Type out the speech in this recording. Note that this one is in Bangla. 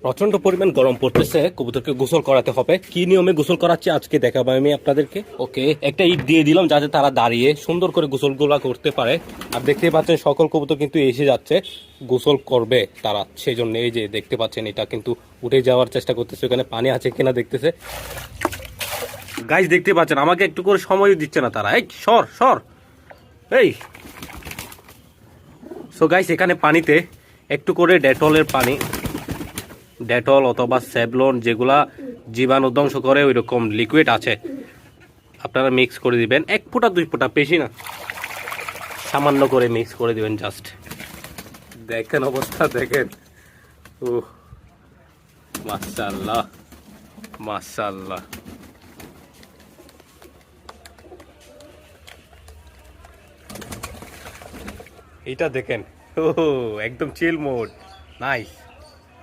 প্রচন্ড পরিমাণ গরম পড়তেছে, কবুতরকে গোসল করাতে হবে। কি নিয়মে গোসল করাচ্ছি আজকে দেখাবো আমি আপনাদেরকে। ওকে, একটা ইট দিয়ে দিলাম যাতে তারা দাঁড়িয়ে সুন্দর করে গোসলগুলা করতে পারে। আর দেখতে পাচ্ছেন সকল কবুতর কিন্তু এসে যাচ্ছে, গোসল করবে তারা, সেই জন্য এই যে দেখতে পাচ্ছেন এটা কিন্তু উঠে যাওয়ার চেষ্টা করতেছে, ওখানে পানি আছে কিনা দেখতেছে। গাইস দেখতে পাচ্ছেন আমাকে একটু করে সময় দিচ্ছে না তারা। এই সর সর, এই। সো গাইস এখানে পানিতে একটু করে ডেটলের পানি, ডেটল অথবা স্যাভলন যেগুলা জীবাণু ধ্বংস করে ওই রকম লিকুইড আছে, আপনারা মিক্স করে দিবেন। 1 ফোঁটা 2 ফোঁটা, বেশি না, সামান্য করে মিক্স করে দিবেন জাস্ট। দেখেন অবস্থা দেখেন। ও মাশাআল্লাহ মাশাআল্লাহ। এটা দেখেন, ও একদম চিল মোড, নাইস।